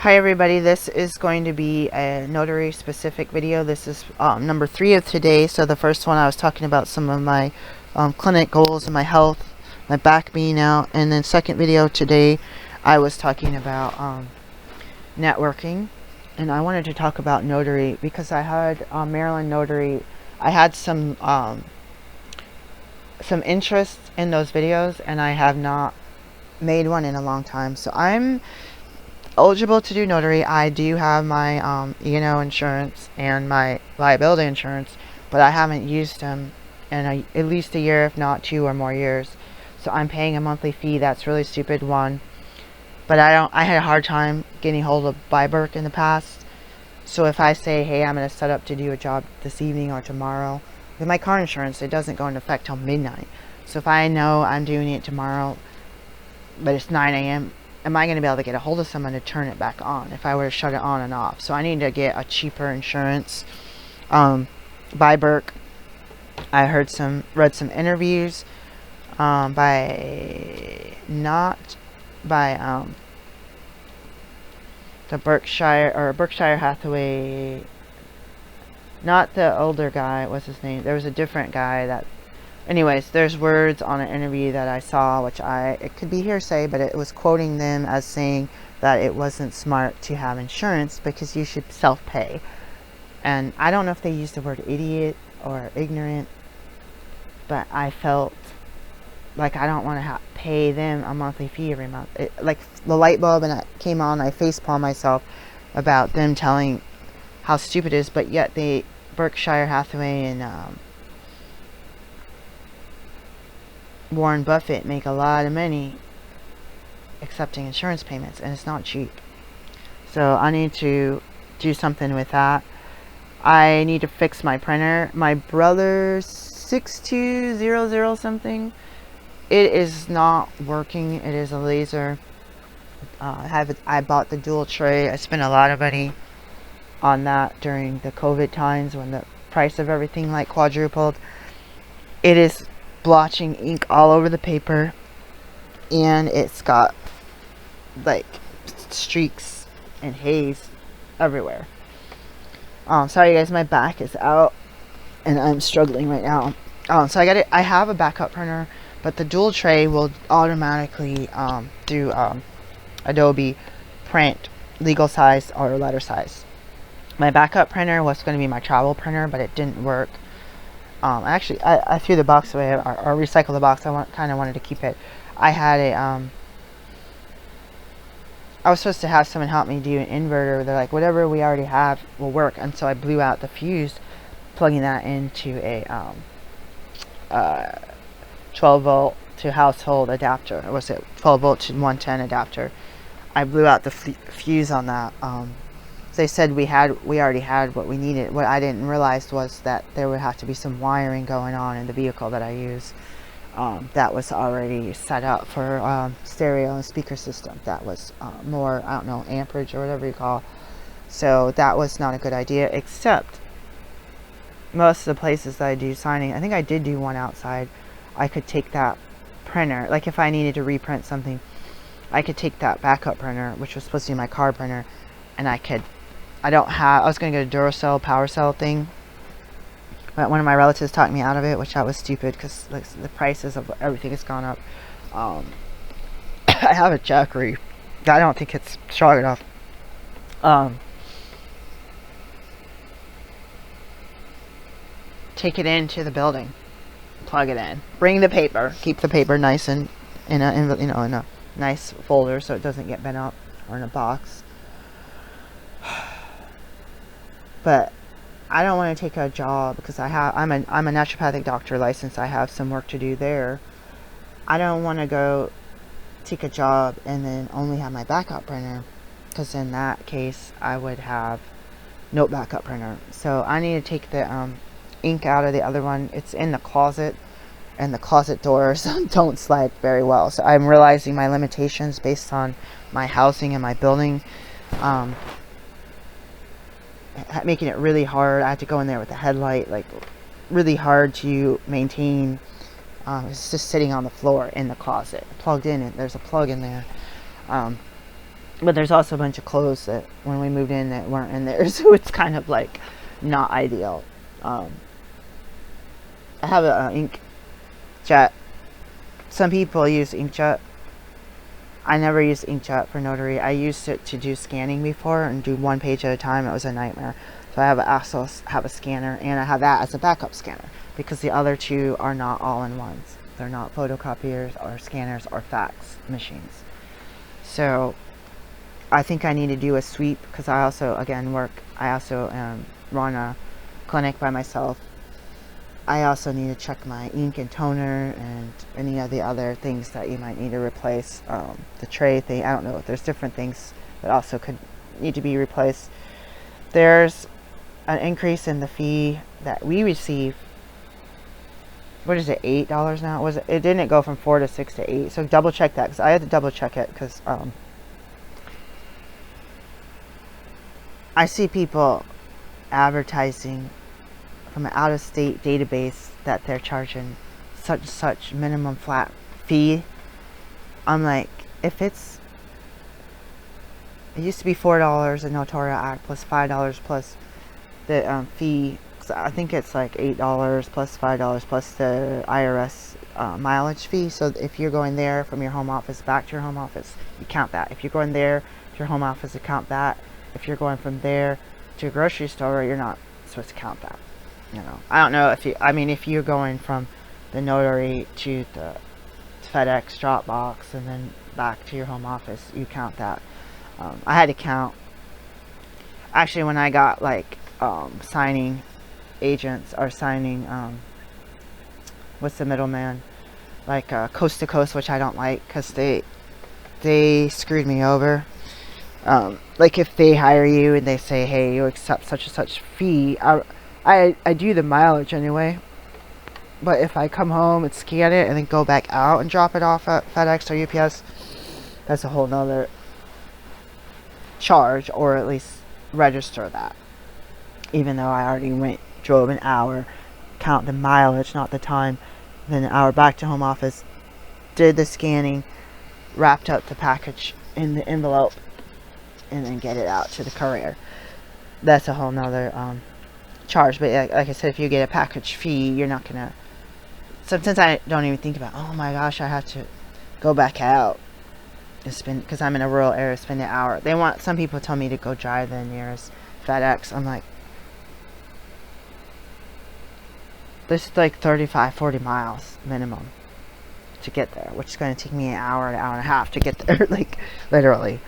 Hi everybody, this is going to be a notary specific video. This is number 3 of today. So the first one I was talking about some of my clinic goals and my health, my back being out, and then second video today I was talking about networking, and I wanted to talk about notary because I had Maryland notary. I had some interest in those videos, and I have not made one in a long time. So I'm eligible to do notary. I do have my E&O insurance and my liability insurance, but I haven't used them in at least a year, if not 2 or more years. So I'm paying a monthly fee. That's really stupid, one. But I had a hard time getting hold of BIPOC in the past. So if I say, hey, I'm going to set up to do a job this evening or tomorrow, with my car insurance, it doesn't go into effect till midnight. So if I know I'm doing it tomorrow, but it's 9 a.m., am I going to be able to get a hold of someone to turn it back on if I were to shut it on and off? So I need to get a cheaper insurance. BIPOC, I read some interviews by the Berkshire Hathaway, not the older guy. What's his name? There was a different guy that. Anyways, there's words on an interview that I saw, which it could be hearsay, but it was quoting them as saying that it wasn't smart to have insurance because you should self-pay. And I don't know if they used the word idiot or ignorant, but I felt like I don't want to pay them a monthly fee every month. Like the light bulb and it came on, I facepalm myself about them telling how stupid it is, but yet Berkshire Hathaway and Warren Buffett make a lot of money accepting insurance payments, and it's not cheap. So I need to do something with that. I need to fix my printer. My brother's 6200 something. It is not working. It is a laser. I bought the dual tray. I spent a lot of money on that during the COVID times when the price of everything like quadrupled. It is blotching ink all over the paper, and it's got like streaks and haze everywhere. Sorry guys, my back is out and I'm struggling right now. So I have a backup printer, but the dual tray will automatically do Adobe print legal size or letter size. My backup printer was going to be my travel printer, but it didn't work. Actually, I threw the box away, or recycled the box. I kind of wanted to keep it. I had I was supposed to have someone help me do an inverter. They're like, whatever we already have will work. And so I blew out the fuse, plugging that into a 12 volt to household adapter. Or was it 12 volt to 110 adapter? I blew out the fuse on that. They said we already had what we needed. What I didn't realize was that there would have to be some wiring going on in the vehicle that I use. That was already set up for stereo and speaker system. That was more, I don't know, amperage or whatever you call. So that was not a good idea, except most of the places that I do signing, I think I did do one outside. I could take that printer, like if I needed to reprint something, I could take that backup printer, which was supposed to be my car printer, and I was going to get a Duracell power cell thing, but one of my relatives talked me out of it, which I was stupid because like, the prices of everything has gone up. I have a Jackery. I don't think it's strong enough. Take it into the building, plug it in, bring the paper, keep the paper nice and in a nice folder so it doesn't get bent up, or in a box. But I don't want to take a job because I'm a naturopathic doctor licensed. I have some work to do there. I don't want to go take a job and then only have my backup printer, because in that case I would have no backup printer. So I need to take the ink out of the other one. It's in the closet, and the closet doors don't slide very well. So I'm realizing my limitations based on my housing and my building. Making it really hard. I had to go in there with a headlight, like really hard to maintain. It's just sitting on the floor in the closet, plugged in, and there's a plug in there. But there's also a bunch of clothes that when we moved in that weren't in there, so it's kind of like not ideal. I have an inkjet. Some people use inkjet. I never used inkjet for notary. I used it to do scanning before and do one page at a time. It was a nightmare. So I also have a scanner, and I have that as a backup scanner because the other two are not all-in-ones. They're not photocopiers or scanners or fax machines. So I think I need to do a sweep because I also, again, run a clinic by myself. I also need to check my ink and toner and any of the other things that you might need to replace. The tray thing, I don't know. There's different things that also could need to be replaced. There's an increase in the fee that we receive. What is it, $8 now? It didn't go from 4 to 6 to 8. So double check that because I had to double check it because I see people advertising from an out-of-state database that they're charging such minimum flat fee. I'm like, it used to be $4 in Notarial Act plus $5 plus the fee. So I think it's like $8 plus $5 plus the IRS mileage fee. So if you're going there from your home office back to your home office, you count that. If you're going there to your home office, you count that. If you're going from there to a grocery store, you're not supposed to count that. You know, I don't know if you're going from the notary to the FedEx drop box and then back to your home office, you count that. I had to count. Actually, when I got like signing agents or signing, what's the middleman? Like coast to coast, which I don't like because they screwed me over. Like if they hire you and they say, hey, you accept such and such fee, I do the mileage anyway, but if I come home and scan it and then go back out and drop it off at FedEx or UPS, that's a whole nother charge, or at least register that, even though I already drove an hour, count the mileage, not the time, then an hour back to home office, did the scanning, wrapped up the package in the envelope, and then get it out to the courier. That's a whole nother charge. But like I said, if you get a package fee, you're not gonna. Sometimes I don't even think about, oh my gosh, I have to go back out and spend, because I'm in a rural area, spend an hour. Some people tell me to go drive the nearest FedEx. I'm like, this is like 35-40 miles minimum to get there, which is going to take me an hour and a half to get there, like literally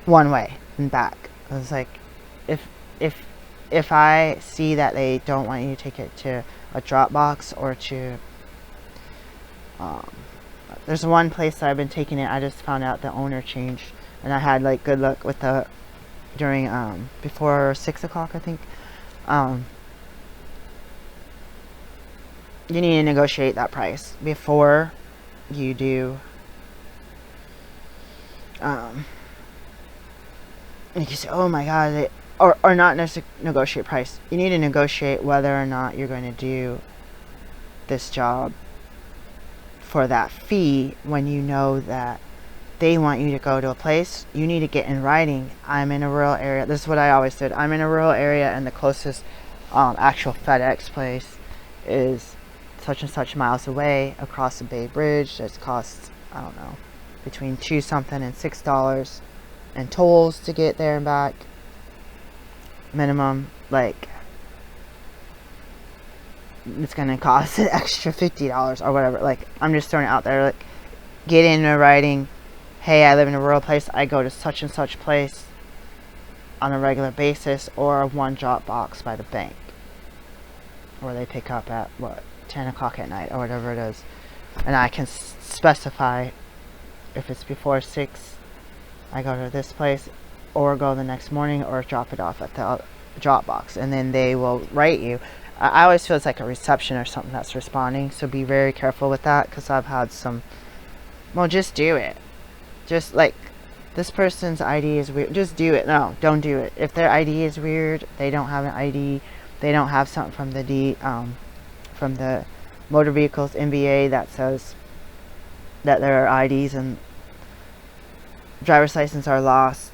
one way and back. I was like, if I see that they don't want you to take it to a drop box or to there's one place that I've been taking it, I just found out the owner changed, and I had like good luck with during before 6 o'clock, I think. You need to negotiate that price before you do and you say, oh my god, or not necessarily negotiate price. You need to negotiate whether or not you're going to do this job for that fee when you know that they want you to go to a place. You need to get in writing, I'm in a rural area. This is what I always did. I'm in a rural area and the closest actual FedEx place is such and such miles away across the Bay Bridge. That costs, I don't know, between $2 something and $6 and tolls to get there and back. Minimum, like, it's gonna cost an extra $50 or whatever. Like, I'm just throwing it out there. Like, get into writing, hey, I live in a rural place, I go to such and such place on a regular basis, or one drop box by the bank, or they pick up at 10 o'clock at night or whatever it is, and I can specify if it's before 6 I go to this place, or go the next morning, or drop it off at the drop box, and then they will write you. I always feel it's like a reception or something that's responding, so be very careful with that, because I've had some, well, just do it. Just like, this person's ID is weird, just do it. No, don't do it. If their ID is weird, they don't have an ID, they don't have something from the motor vehicles MVA that says that there are IDs, and driver's license are lost.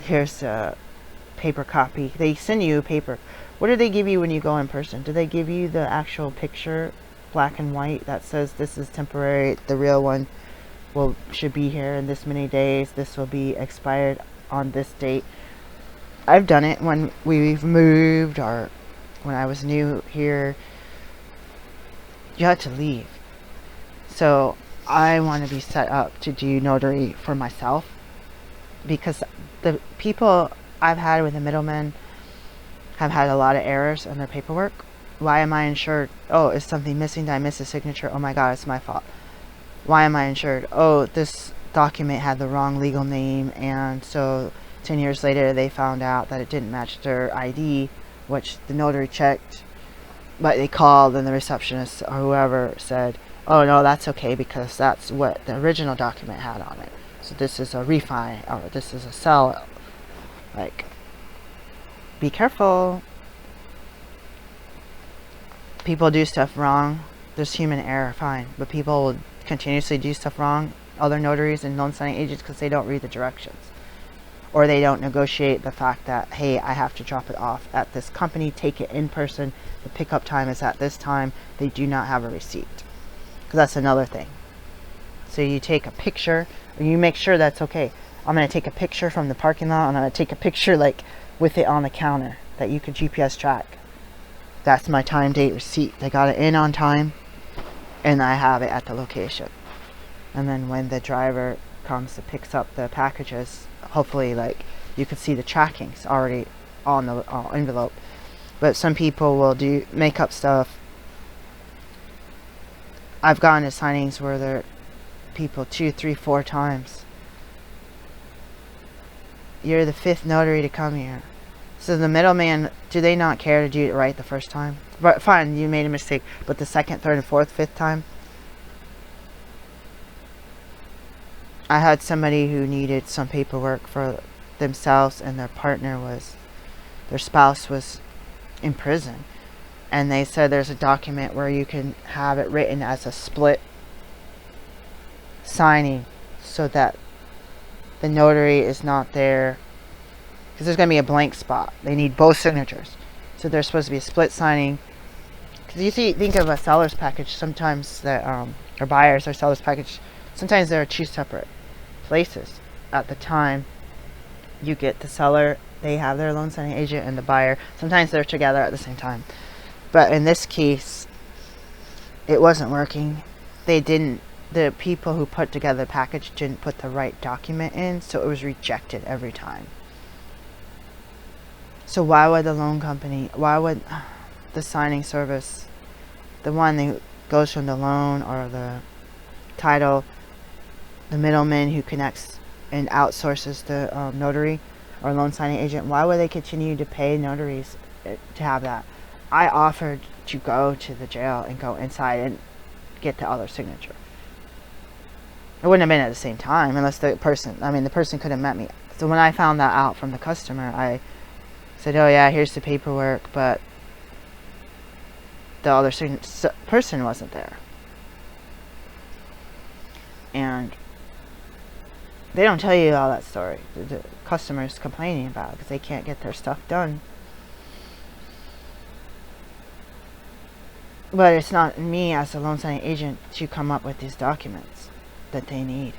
Here's a paper copy. They send you a paper. What do they give you when you go in person? Do they give you the actual picture, black and white, that says this is temporary, the real one should be here in this many days, this will be expired on this date? I've done it when we've moved or when I was new here. You had to leave. So I want to be set up to do notary for myself, because the people I've had with the middlemen have had a lot of errors in their paperwork. Why am I insured? Oh, is something missing? Did I miss a signature? Oh my god, it's my fault. Why am I insured? Oh, this document had the wrong legal name, and so 10 years later they found out that it didn't match their ID, which the notary checked, but they called and the receptionist or whoever said, oh no, that's okay because that's what the original document had on it. So this is a refi, or this is a sell. Like, be careful. People do stuff wrong. There's human error, fine. But people will continuously do stuff wrong, other notaries and loan signing agents, because they don't read the directions. Or they don't negotiate the fact that, hey, I have to drop it off at this company, take it in person, the pickup time is at this time. They do not have a receipt. Because that's another thing. So you take a picture, or you make sure that's okay. I'm going to take a picture from the parking lot, and I'm going to take a picture like with it on the counter that you could GPS track. That's my time, date, receipt. They got it in on time, and I have it at the location. And then when the driver comes and picks up the packages, hopefully, like, you could see the trackings already on the envelope. But some people will make up stuff. I've gone to signings where there are people 2, 3, 4 times. You're the 5th notary to come here. So the middleman, do they not care to do it right the first time? But fine, you made a mistake. But the 2nd, 3rd, and 4th, 5th time? I had somebody who needed some paperwork for themselves, and their spouse was in prison. And they said there's a document where you can have it written as a split signing so that the notary is not there, because there's going to be a blank spot. They need both signatures. So there's supposed to be a split signing. Because you think of a seller's package, sometimes that, or buyers or seller's package, sometimes there are 2 separate places. At the time you get the seller, they have their loan signing agent, and the buyer. Sometimes they're together at the same time. But in this case, it wasn't working. The people who put together the package didn't put the right document in, so it was rejected every time. So why would the loan company, why would the signing service, the one that goes from the loan or the title, the middleman who connects and outsources the notary or loan signing agent, why would they continue to pay notaries to have that? I offered to go to the jail and go inside and get the other signature. It wouldn't have been at the same time unless the person could have met me. So when I found that out from the customer, I said, oh yeah, here's the paperwork, but the other person wasn't there. And they don't tell you all that story. The customer's complaining about it because they can't get their stuff done. But it's not me as a loan signing agent to come up with these documents that they need,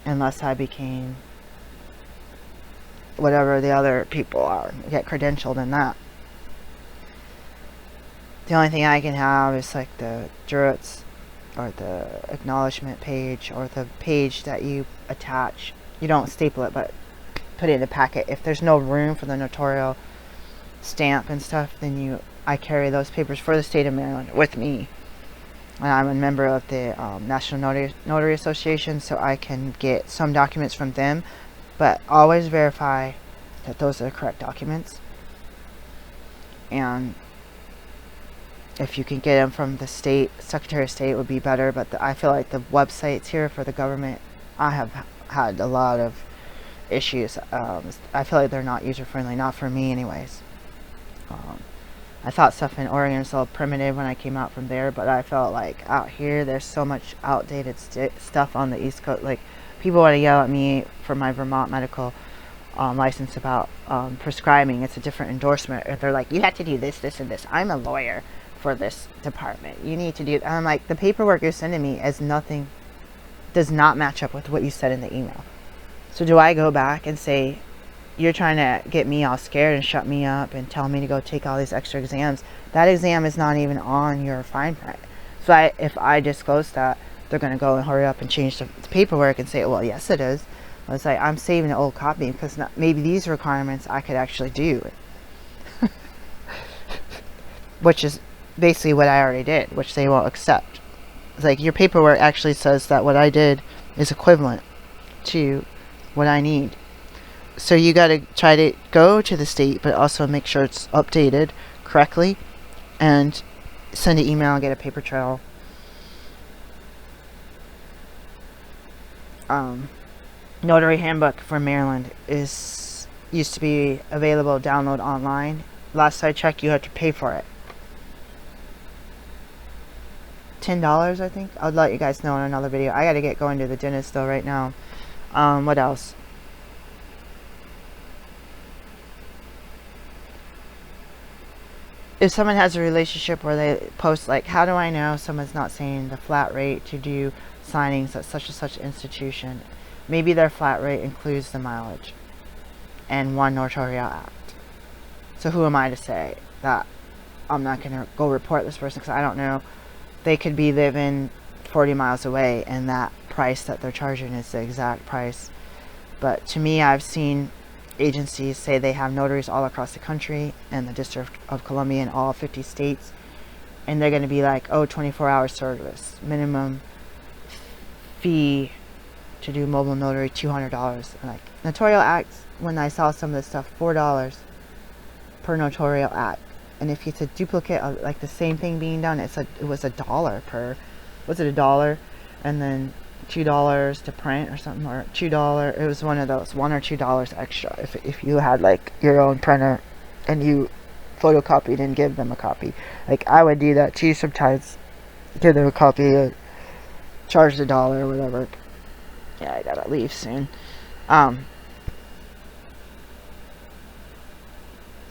unless I became whatever the other people are, get credentialed in that. The only thing I can have is like the jurats, or the acknowledgement page, or the page that you attach. You don't staple it, but put it in the packet. If there's no room for the notarial stamp and stuff, then I carry those papers for the state of Maryland with me. And I'm a member of the National Notary Association, so I can get some documents from them, but always verify that those are the correct documents. And if you can get them from the state, Secretary of State would be better, but I feel like the websites here for the government, I have had a lot of issues. I feel like they're not user-friendly, not for me anyways. I thought stuff in Oregon was so primitive when I came out from there, but I felt like out here there's so much outdated stuff on the East Coast. Like people want to yell at me for my Vermont medical license about prescribing. It's a different endorsement. They're like, you have to do this, this, and this. I'm a lawyer for this department. You need to do. And I'm like, the paperwork you're sending me is nothing, does not match up with what you said in the email. So do I go back and say, you're trying to get me all scared and shut me up and tell me to go take all these extra exams? That exam is not even on your fine print. So if I disclose that, they're going to go and hurry up and change the paperwork and say, well, yes, it is. I was like, I'm saving an old copy because maybe these requirements I could actually do. Which is basically what I already did, which they won't accept. It's like, your paperwork actually says that what I did is equivalent to what I need. So you got to try to go to the state, but also make sure it's updated correctly, and send an email and get a paper trail. Notary handbook for Maryland used to be available download online. Last I checked, you had to pay for it. $10, I think. I'll let you guys know in another video. I gotta get going to the dentist though right now. What else? If someone has a relationship where they post like, how do I know someone's not saying the flat rate to do signings at such and such institution? Maybe their flat rate includes the mileage and one notarial act. So who am I to say that I'm not going to go report this person, because I don't know. They could be living 40 miles away and that price that they're charging is the exact price. But to me, I've seen agencies say they have notaries all across the country and the District of Columbia in all 50 states, and they're going to be like, oh, 24-hour service, minimum fee to do mobile notary $200. Like, notarial acts, when I saw some of this stuff, $4 per notarial act, and if it's a duplicate of like the same thing being done, it was $1 per, was it $1 and then $2 to print or something, or $2, it was one of those, $1 or $2 extra if you had like your own printer and you photocopied and give them a copy. Like, I would do that too sometimes, give them a copy, charge the $1 or whatever. Yeah, I gotta leave soon.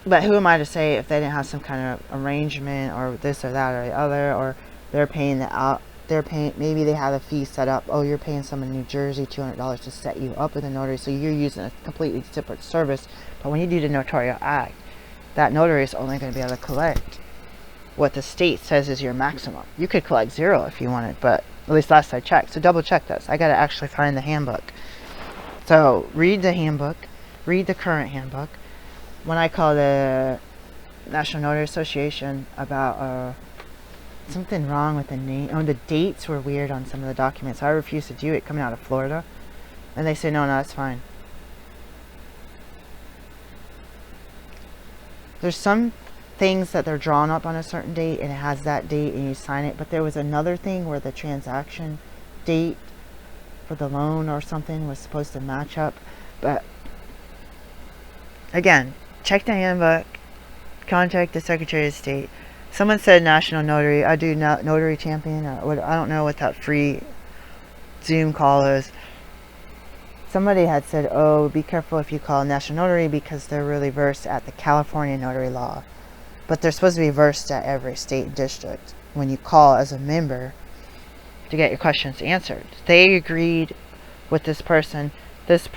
But who am I to say if they didn't have some kind of arrangement or this or that or the other, or they're paying maybe they have a fee set up. Oh, you're paying someone in New Jersey $200 to set you up with a notary, so you're using a completely separate service. But when you do the notarial act, that notary is only going to be able to collect what the state says is your maximum. You could collect $0 if you wanted, but at least last I checked. So double check this. I got to actually find the handbook. So read the handbook, read the current handbook. When I called the National Notary Association about something wrong with the name, the dates were weird on some of the documents. I refused to do it coming out of Florida, and they say no, that's fine. There's some things that they're drawn up on a certain date and it has that date and you sign it, but there was another thing where the transaction date for the loan or something was supposed to match up. But again, check the handbook, contact the Secretary of State. Someone said National Notary. I do Notary Champion. I don't know what that free Zoom call is. Somebody had said, oh, be careful if you call National Notary because they're really versed at the California notary law. But they're supposed to be versed at every state and district when you call as a member to get your questions answered. They agreed with this person. There's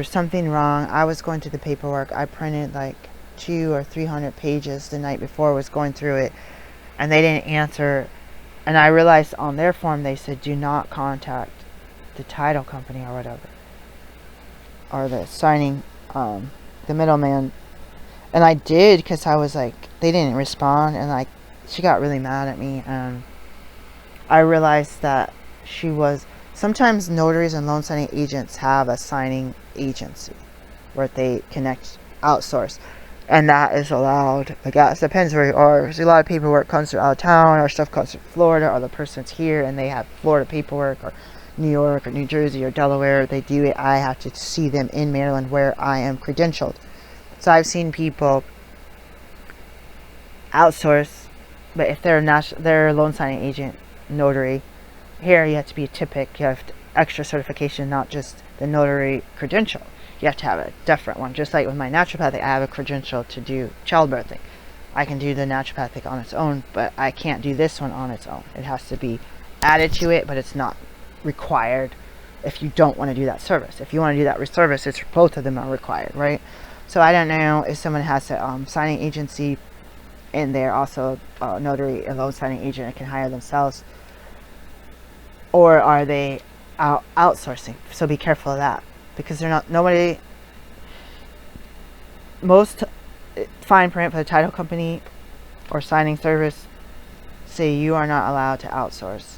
something wrong. I was going through the paperwork. I printed like 200 or 300 pages the night before, was going through it, and they didn't answer. And I realized on their form they said do not contact the title company or whatever, or the signing, the middleman. And I did, because I was like, they didn't respond, and like she got really mad at me, and I realized that sometimes notaries and loan signing agents have a signing agency where they connect, outsource, and that is allowed. Like, it depends where you are, because a lot of paperwork comes from out of town, or stuff comes from Florida, or the person's here and they have Florida paperwork, or New York or New Jersey or Delaware. They do it. I have to see them in Maryland where I am credentialed. So I've seen people outsource, but if they're a loan signing agent, notary, here you have to be a TIPIC. You have to extra certification, not just the notary credential. You have to have a different one. Just like with my naturopathic, I have a credential to do childbirthing. I can do the naturopathic on its own, but I can't do this one on its own. It has to be added to it, but it's not required if you don't want to do that service. If you want to do that service, it's both of them are required, right? So I don't know if someone has a signing agency and they're also a notary, a loan signing agent, and can hire themselves, or are they outsourcing? So be careful of that, because they're not, nobody, most fine print for the title company or signing service say you are not allowed to outsource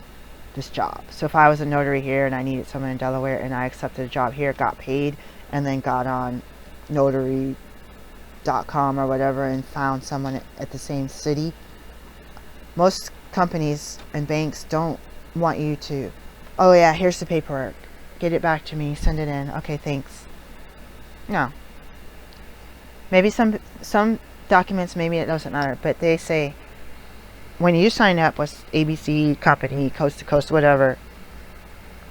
this job. So if I was a notary here and I needed someone in Delaware and I accepted a job here, got paid, and then got on notary.com or whatever and found someone at the same city, most companies and banks don't want you to, oh yeah, here's the paperwork, get it back to me, send it in, okay, thanks. No. Maybe some documents, maybe it doesn't matter, but they say when you sign up with ABC company, coast to coast, whatever,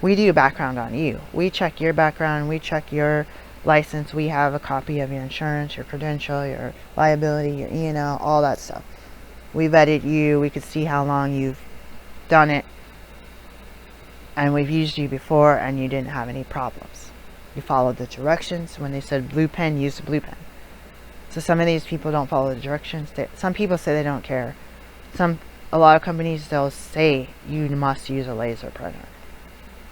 we do a background on you. We check your background, we check your license, we have a copy of your insurance, your credential, your liability, your E&O, all that stuff. We vetted you, we could see how long you've done it, and we've used you before and you didn't have any problems. You followed the directions. When they said blue pen, use the blue pen. So some of these people don't follow the directions. Some people say they don't care. A lot of companies, they'll say you must use a laser printer.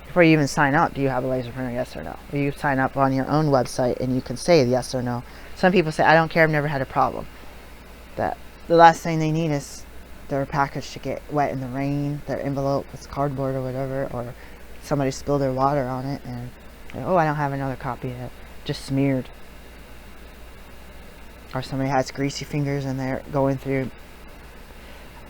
Before you even sign up, do you have a laser printer, yes or no? Or you sign up on your own website and you can say yes or no. Some people say, I don't care, I've never had a problem. That the last thing they need is their package to get wet in the rain, their envelope with cardboard or whatever, or somebody spilled their water on it and, oh, I don't have another copy of it, just smeared. Or somebody has greasy fingers and they're going through,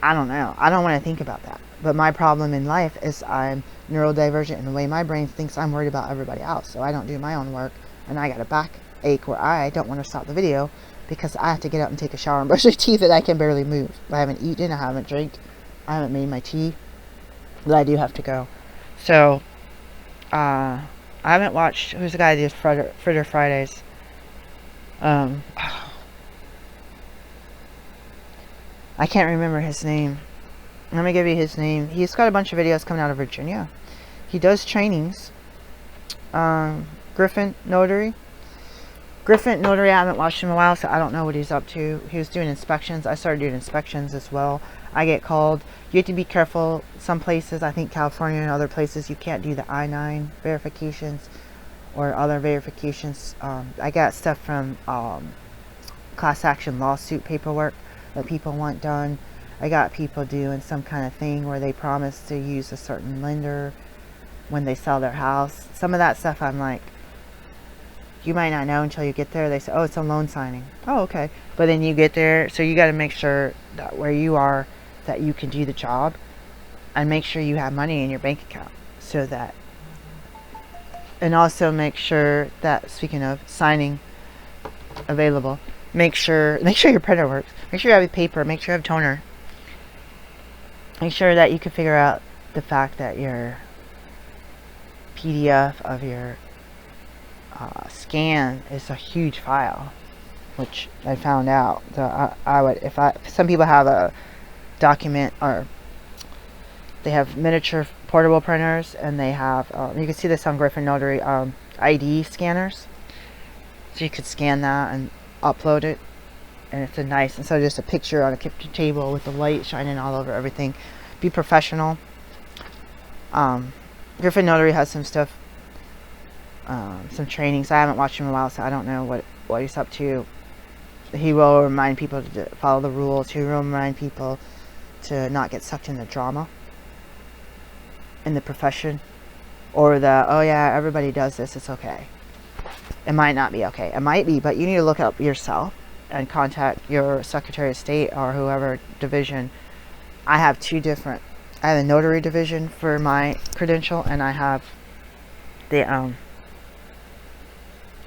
I don't know. I don't want to think about that. But my problem in life is I'm neurodivergent, and the way my brain thinks, I'm worried about everybody else. So I don't do my own work, and I got a backache where I don't want to stop the video because I have to get up and take a shower and brush my teeth and I can barely move. I haven't eaten, I haven't drank, I haven't made my tea, but I do have to go. So, I haven't watched, who's the guy that does Fritter Fridays? I can't remember his name. Let me give you his name. He's got a bunch of videos coming out of Virginia. He does trainings. Griffin Notary. Griffin Notary, I haven't watched him in a while, so I don't know what he's up to. He was doing inspections. I started doing inspections as well. I get called. You have to be careful. Some places, I think California and other places, you can't do the I-9 verifications or other verifications. I got stuff from class action lawsuit paperwork that people want done. I got people doing some kind of thing where they promise to use a certain lender when they sell their house. Some of that stuff I'm like, you might not know until you get there. They say, oh, it's a loan signing. Oh, okay. But then you get there, so you got to make sure that where you are, that you can do the job, and make sure you have money in your bank account, so that, and also make sure that, speaking of signing available, make sure your printer works. Make sure you have paper. Make sure you have toner. Make sure that you can figure out the fact that your PDF of your scan is a huge file, which I found out. So I would, if some people have a document, or they have miniature portable printers, and they have, you can see this on Griffin Notary, ID scanners. So you could scan that and upload it, and it's a nice, instead of just a picture on a kitchen table with the light shining all over everything. Be professional. Griffin Notary has some stuff, some trainings. I haven't watched him in a while, so I don't know what he's up to. He will remind people to follow the rules. He will remind people to not get sucked into drama in the profession, or the, oh yeah, everybody does this, it's okay. It might not be okay. It might be, but you need to look up yourself and contact your Secretary of State or whoever division. I have two different. I have a notary division for my credential, and I have the I'm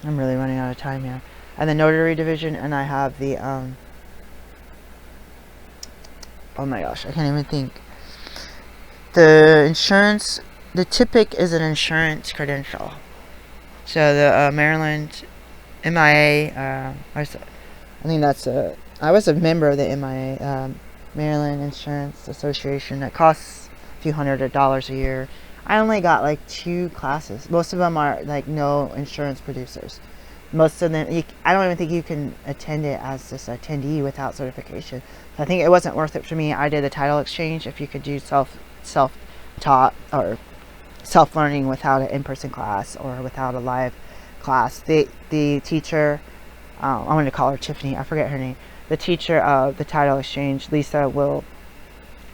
really running out of time here. I have the notary division, and I have the oh my gosh, I can't even think. The insurance the TIPIC is an insurance credential. So the Maryland MIA, I think that's I was a member of the MIA, Maryland Insurance Association. That costs a few $100 a year. I only got like 2 classes. Most of them are like no insurance producers. Most of them, I don't even think you can attend it as just an attendee without certification. So I think it wasn't worth it for me. I did the title exchange. If you could do self-taught or self-learning without an in-person class or without a live class, the teacher, I'm going to call her Tiffany, I forget her name, the teacher of the title exchange, Lisa, will,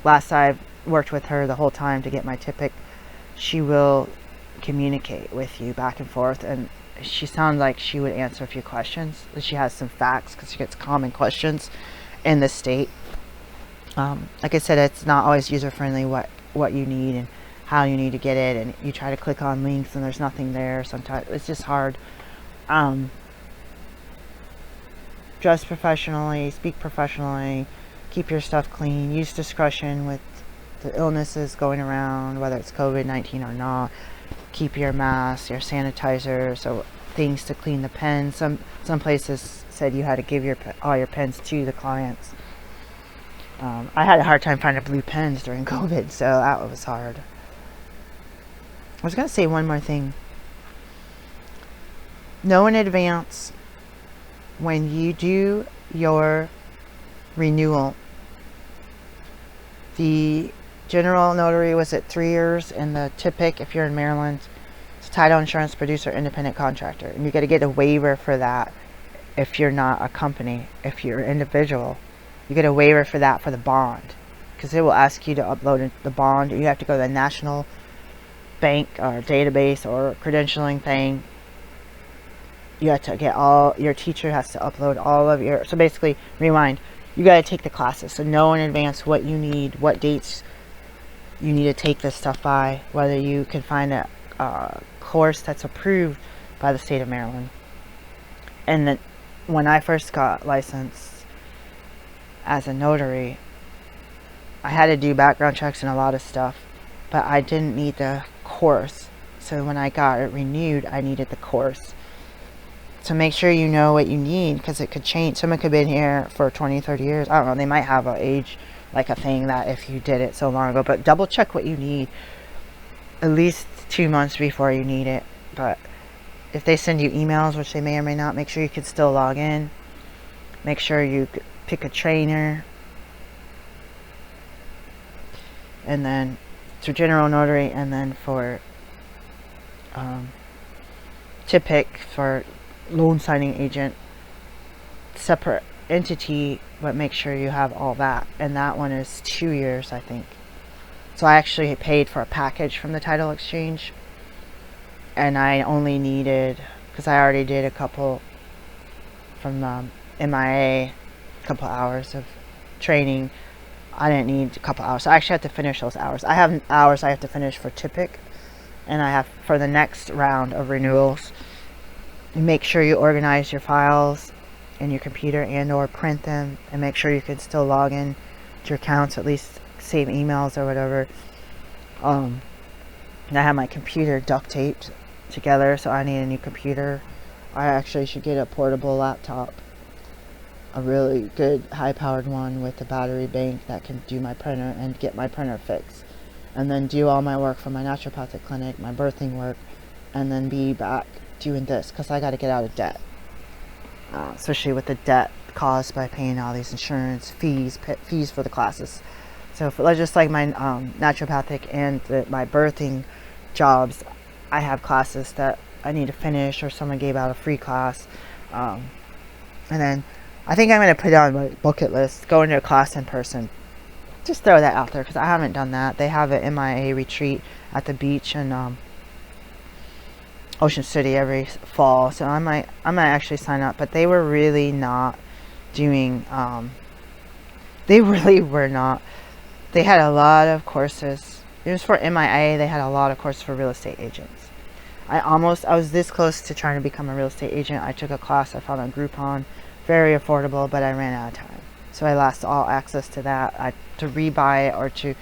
last I worked with her the whole time to get my TIPIC, she will communicate with you back and forth, and she sounds like she would answer a few questions. She has some facts because she gets common questions in the state. Like I said, it's not always user-friendly what you need and how you need to get it, and you try to click on links and there's nothing there. Sometimes it's just hard. Dress professionally, speak professionally, keep your stuff clean, use discretion with the illnesses going around, whether it's COVID-19 or not. Keep your mask, your sanitizer, so things to clean the pens. Some places said you had to give all your pens to the clients. I had a hard time finding blue pens during COVID, so that was hard. I was going to say one more thing. Know in advance when you do your renewal. The general notary was at 3 years, and the TIPIC, if you're in Maryland, it's title insurance producer independent contractor, and you got to get a waiver for that. If you're not a company, if you're an individual, you get a waiver for that for the bond, because it will ask you to upload the bond. You have to go to the national bank or database or credentialing thing. You have to get your teacher has to upload all of your, so basically, rewind, you got to take the classes. So know in advance what you need, what dates you need to take this stuff by, whether you can find a course that's approved by the state of Maryland. And then when I first got licensed as a notary, I had to do background checks and a lot of stuff, but I didn't need the course. So when I got it renewed, I needed the course. So make sure you know what you need, because it could change. Someone could have been here for 20, 30 years. I don't know. They might have an age, like a thing that if you did it so long ago. But double check what you need at least 2 months before you need it. But if they send you emails, which they may or may not, make sure you can still log in. Make sure you pick a trainer. And then for general notary, and then for TIPIC for loan signing agent, separate entity, but make sure you have all that. And that one is 2 years, I think. So I actually paid for a package from the title exchange, and I only needed, because I already did a couple from MIA, a couple hours of training. I didn't need a couple hours, so I actually have to finish those hours. I have hours I have to finish for TIPIC, and I have for the next round of renewals. Make sure you organize your files in your computer and or print them, and make sure you can still log in to your accounts, at least save emails or whatever. And I have my computer duct taped together, so I need a new computer. I actually should get a portable laptop, a really good high-powered one with a battery bank that can do my printer and get my printer fixed, and then do all my work for my naturopathic clinic, my birthing work, and then be back doing this, because I got to get out of debt, especially with the debt caused by paying all these insurance fees for the classes. So for just like my naturopathic and my birthing jobs, I have classes that I need to finish, or someone gave out a free class, and then I think I'm going to put on my bucket list, going to a class in person. Just throw that out there, because I haven't done that. They have an MIA retreat at the beach in Ocean City every fall, so I might actually sign up. But they were really not doing, they really were not. They had a lot of courses. It was for MIA. They had a lot of courses for real estate agents. I was this close to trying to become a real estate agent. I took a class I found on Groupon, very affordable, but I ran out of time. So I lost all access to that. To rebuy it or to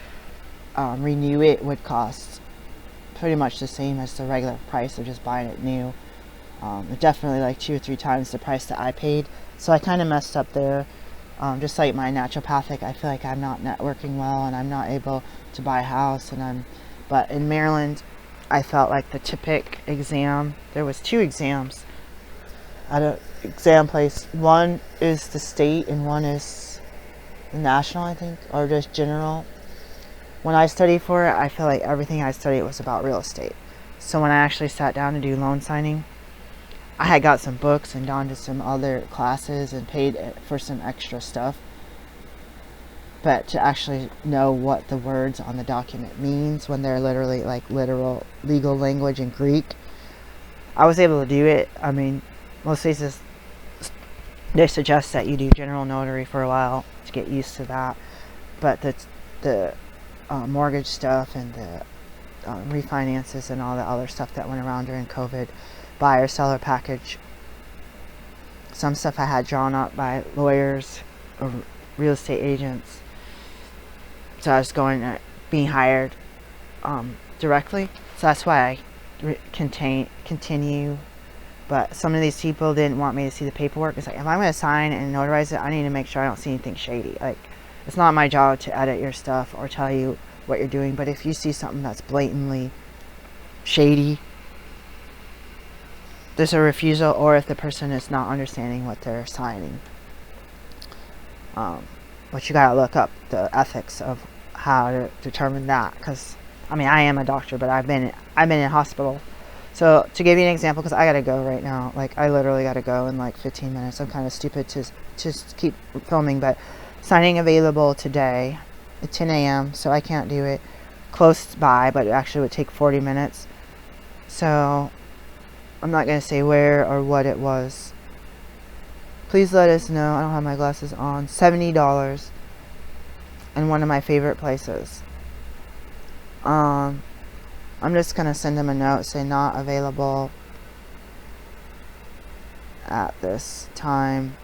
renew it would cost pretty much the same as the regular price of just buying it new. Definitely like 2 or 3 times the price that I paid. So I kind of messed up there. Just like my naturopathic, I feel like I'm not networking well, and I'm not able to buy a house. But in Maryland, I felt like the TIPIC exam, there was 2 exams at an exam place. One is the state and one is the national, I think, or just general. When I studied for it, I feel like everything I studied was about real estate. So when I actually sat down to do loan signing, I had got some books and gone to some other classes and paid for some extra stuff. But to actually know what the words on the document means when they're literally like literal legal language in Greek, I was able to do it. I mean, most places, they suggest that you do general notary for a while to get used to that. But the mortgage stuff and the refinances and all the other stuff that went around during COVID, buyer seller package, some stuff I had drawn up by lawyers or real estate agents. So I was being hired directly. So that's why I continue. But some of these people didn't want me to see the paperwork. It's like, if I'm going to sign and notarize it, I need to make sure I don't see anything shady. Like, it's not my job to edit your stuff or tell you what you're doing. But if you see something that's blatantly shady, there's a refusal, or if the person is not understanding what they're signing. But you gotta look up the ethics of how to determine that, because I mean, I am a doctor, but I've been in hospital. So to give you an example, because I gotta go right now, like I literally gotta go in like 15 minutes. I'm kind of stupid to just keep filming, but signing available today at 10 a.m. so I can't do it close by, but it actually would take 40 minutes. So I'm not going to say where or what it was. Please let us know. I don't have my glasses on. $70 in one of my favorite places. I'm just going to send them a note, say not available at this time,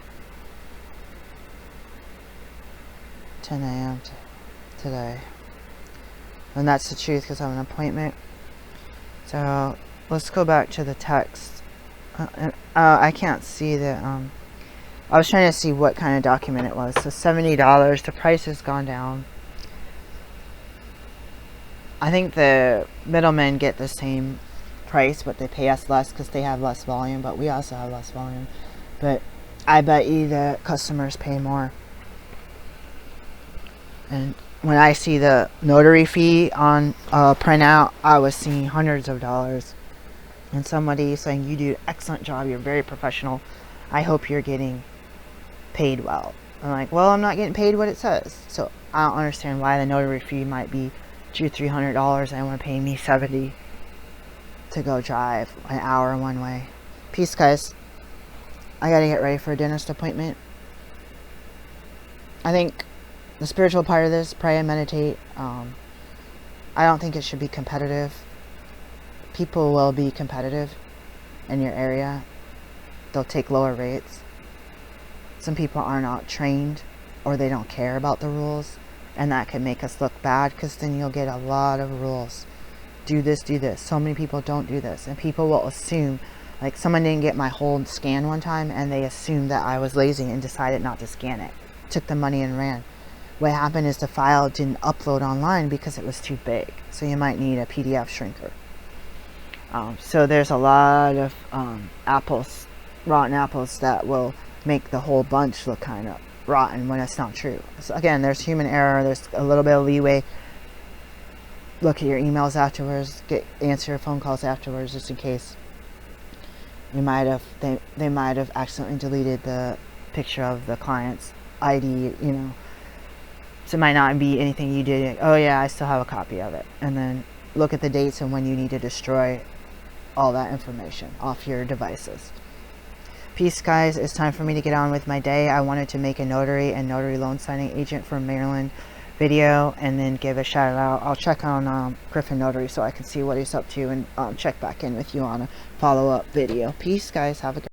10 a.m. today. And that's the truth, because I have an appointment. So let's go back to the text. I can't see the I was trying to see what kind of document it was. So $70. The price has gone down. I think the middlemen get the same price, but they pay us less because they have less volume. But we also have less volume. But I bet you the customers pay more. And when I see the notary fee on printout, I was seeing hundreds of dollars. And somebody saying, you do an excellent job, you're very professional, I hope you're getting paid well. I'm like, well, I'm not getting paid what it says. So I don't understand why the notary fee might be $200-300 and they want to pay me $70 to go drive an hour one way. Peace, guys. I gotta get ready for a dentist appointment. I think the spiritual part of this, pray and meditate. I don't think it should be competitive. People will be competitive in your area. They'll take lower rates. Some people are not trained, or they don't care about the rules, and that can make us look bad, because then you'll get a lot of rules. Do this, do this. So many people don't do this, and people will assume, like someone didn't get my whole scan one time, and they assumed that I was lazy and decided not to scan it. Took the money and ran. What happened is the file didn't upload online because it was too big. So you might need a PDF shrinker. So there's a lot of rotten apples that will make the whole bunch look kind of rotten when it's not true. So again, there's human error. There's a little bit of leeway. Look at your emails afterwards. Answer your phone calls afterwards, just in case. They might have accidentally deleted the picture of the client's ID. You know, so it might not be anything you did. Oh yeah, I still have a copy of it. And then look at the dates and when you need to destroy all that information off your devices. Peace, guys. It's time for me to get on with my day. I wanted to make a notary and notary loan signing agent from Maryland video and then give a shout out. I'll check on Griffin Notary so I can see what he's up to and check back in with you on a follow-up video. Peace, guys. Have a good